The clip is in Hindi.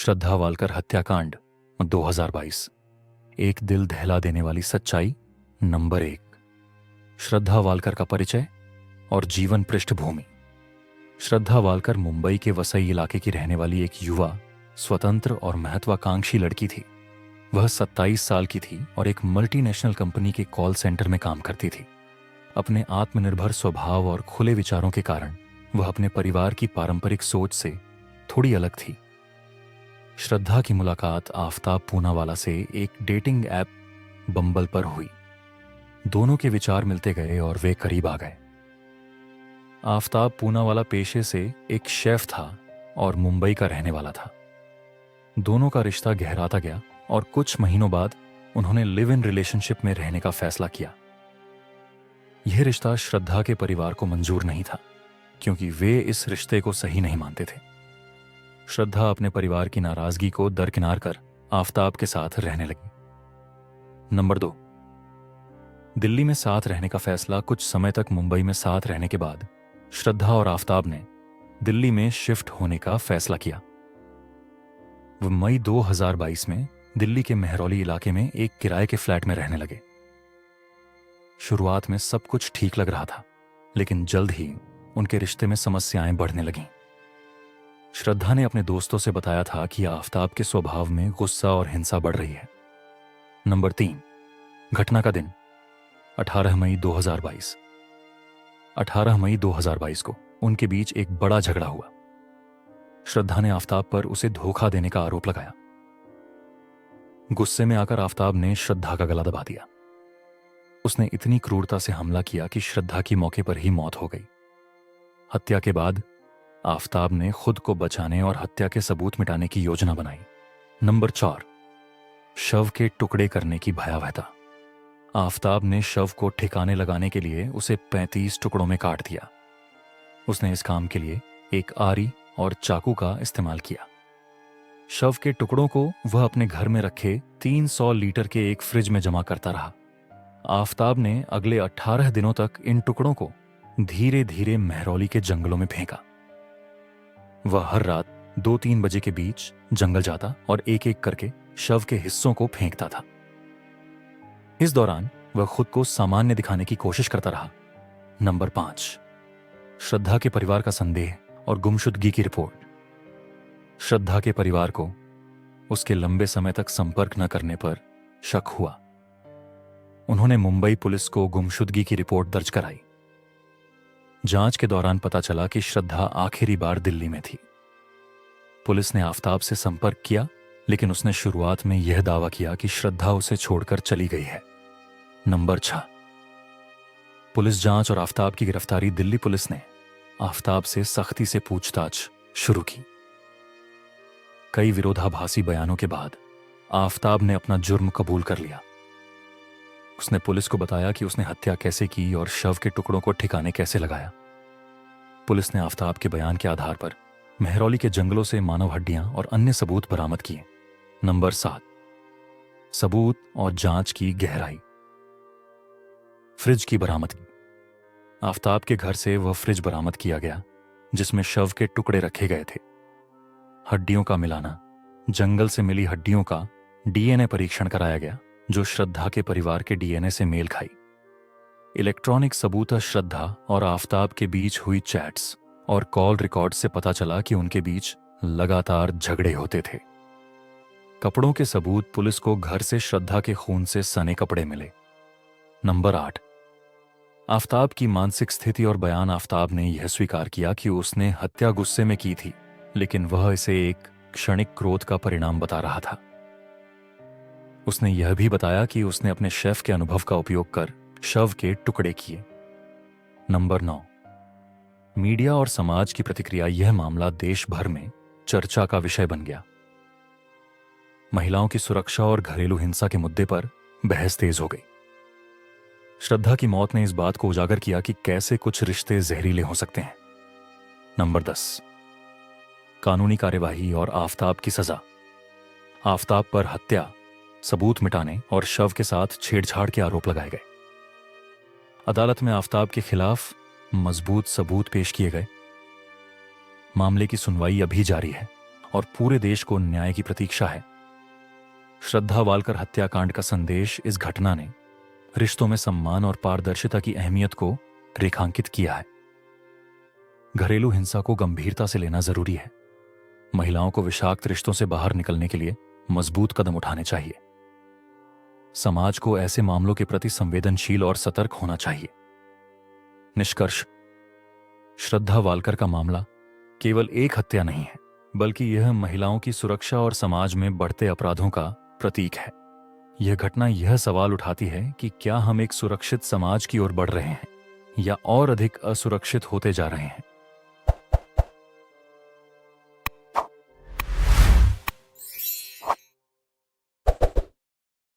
श्रद्धा वालकर हत्याकांड 2022। एक दिल दहला देने वाली सच्चाई। नंबर 1। श्रद्धा वालकर का परिचय और जीवन पृष्ठभूमि। श्रद्धा वालकर मुंबई के वसई इलाके की रहने वाली एक युवा, स्वतंत्र और महत्वाकांक्षी लड़की थी। वह 27 साल की थी और एक मल्टीनेशनल कंपनी के कॉल सेंटर में काम करती थी। अपने आत्मनिर्भर स्वभाव और खुले विचारों के कारण वह अपने परिवार की पारंपरिक सोच से थोड़ी अलग थी। श्रद्धा की मुलाकात आफताब पूनावाला से एक डेटिंग ऐप बम्बल पर हुई। दोनों के विचार मिलते गए और वे करीब आ गए। आफताब पूनावाला पेशे से एक शेफ था और मुंबई का रहने वाला था। दोनों का रिश्ता गहराता गया और कुछ महीनों बाद उन्होंने लिव इन रिलेशनशिप में रहने का फैसला किया। यह रिश्ता श्रद्धा के परिवार को मंजूर नहीं था क्योंकि वे इस रिश्ते को सही नहीं मानते थे। श्रद्धा अपने परिवार की नाराजगी को दरकिनार कर आफताब के साथ रहने लगी। नंबर 2। दिल्ली में साथ रहने का फैसला कुछ समय तक मुंबई में साथ रहने के बाद श्रद्धा और आफताब ने दिल्ली में शिफ्ट होने का फैसला किया। वह मई 2022 में दिल्ली के मेहरौली इलाके में एक किराए के फ्लैट में रहने लगे। शुरुआत में सब कुछ ठीक लग रहा था, लेकिन जल्द ही उनके रिश्ते में समस्याएं बढ़ने लगीं। श्रद्धा ने अपने दोस्तों से बताया था कि आफताब के स्वभाव में गुस्सा और हिंसा बढ़ रही है। नंबर 3। घटना का दिन 18 मई 2022। 18 मई 2022 को उनके बीच एक बड़ा झगड़ा हुआ। श्रद्धा ने आफताब पर उसे धोखा देने का आरोप लगाया। गुस्से में आकर आफताब ने श्रद्धा का गला दबा दिया। उसने इतनी क्रूरता से हमला किया कि श्रद्धा की मौके पर ही मौत हो गई। हत्या के बाद आफताब ने खुद को बचाने और हत्या के सबूत मिटाने की योजना बनाई। नंबर 4। शव के टुकड़े करने की भयावहता। आफताब ने शव को ठिकाने लगाने के लिए उसे 35 टुकड़ों में काट दिया। उसने इस काम के लिए एक आरी और चाकू का इस्तेमाल किया। शव के टुकड़ों को वह अपने घर में रखे 300 लीटर के एक फ्रिज में जमा करता रहा। आफताब ने अगले 18 दिनों तक इन टुकड़ों को धीरे धीरे मेहरौली के जंगलों में फेंका। वह हर रात 2-3 बजे के बीच जंगल जाता और एक एक करके शव के हिस्सों को फेंकता था। इस दौरान वह खुद को सामान्य दिखाने की कोशिश करता रहा। नंबर 5। श्रद्धा के परिवार का संदेह और गुमशुदगी की रिपोर्ट। श्रद्धा के परिवार को उसके लंबे समय तक संपर्क न करने पर शक हुआ। उन्होंने मुंबई पुलिस को गुमशुदगी की रिपोर्ट दर्ज कराई। जांच के दौरान पता चला कि श्रद्धा आखिरी बार दिल्ली में थी। पुलिस ने आफताब से संपर्क किया, लेकिन उसने शुरुआत में यह दावा किया कि श्रद्धा उसे छोड़कर चली गई है। नंबर 6। पुलिस जांच और आफताब की गिरफ्तारी। दिल्ली पुलिस ने आफताब से सख्ती से पूछताछ शुरू की। कई विरोधाभासी बयानों के बाद आफताब ने अपना जुर्म कबूल कर लिया। उसने पुलिस को बताया कि उसने हत्या कैसे की और शव के टुकड़ों को ठिकाने कैसे लगाया। पुलिस ने आफताब के बयान के आधार पर मेहरौली के जंगलों से मानव हड्डियां और अन्य सबूत बरामद किए। नंबर 7। सबूत और जांच की गहराई। फ्रिज की बरामदगी। आफताब के घर से वह फ्रिज बरामद किया गया जिसमें शव के टुकड़े रखे गए थे। हड्डियों का मिलाना। जंगल से मिली हड्डियों का डीएनए परीक्षण कराया गया जो श्रद्धा के परिवार के डीएनए से मेल खाई। इलेक्ट्रॉनिक सबूत। श्रद्धा और आफताब के बीच हुई चैट्स और कॉल रिकॉर्ड से पता चला कि उनके बीच लगातार झगड़े होते थे। कपड़ों के सबूत। पुलिस को घर से श्रद्धा के खून से सने कपड़े मिले। नंबर 8। आफताब की मानसिक स्थिति और बयान। आफताब ने यह स्वीकार किया कि उसने हत्या गुस्से में की थी, लेकिन वह इसे एक क्षणिक क्रोध का परिणाम बता रहा था। उसने यह भी बताया कि उसने अपने शेफ के अनुभव का उपयोग कर शव के टुकड़े किए। नंबर 9। मीडिया और समाज की प्रतिक्रिया। यह मामला देश भर में चर्चा का विषय बन गया। महिलाओं की सुरक्षा और घरेलू हिंसा के मुद्दे पर बहस तेज हो गई। श्रद्धा की मौत ने इस बात को उजागर किया कि कैसे कुछ रिश्ते जहरीले हो सकते हैं। नंबर 10। कानूनी कार्यवाही और आफताब की सजा। आफताब पर हत्या, सबूत मिटाने और शव के साथ छेड़छाड़ के आरोप लगाए गए। अदालत में आफताब के खिलाफ मजबूत सबूत पेश किए गए। मामले की सुनवाई अभी जारी है और पूरे देश को न्याय की प्रतीक्षा है। श्रद्धा वालकर हत्याकांड का संदेश इस घटना ने रिश्तों में सम्मान और पारदर्शिता की अहमियत को रेखांकित किया है। घरेलू हिंसा को गंभीरता से लेना जरूरी है। महिलाओं को विषाक्त रिश्तों से बाहर निकलने के लिए मजबूत कदम उठाने चाहिए। समाज को ऐसे मामलों के प्रति संवेदनशील और सतर्क होना चाहिए। निष्कर्ष, श्रद्धा वालकर का मामला केवल एक हत्या नहीं है, बल्कि यह महिलाओं की सुरक्षा और समाज में बढ़ते अपराधों का प्रतीक है। यह घटना यह सवाल उठाती है कि क्या हम एक सुरक्षित समाज की ओर बढ़ रहे हैं या और अधिक असुरक्षित होते जा रहे हैं।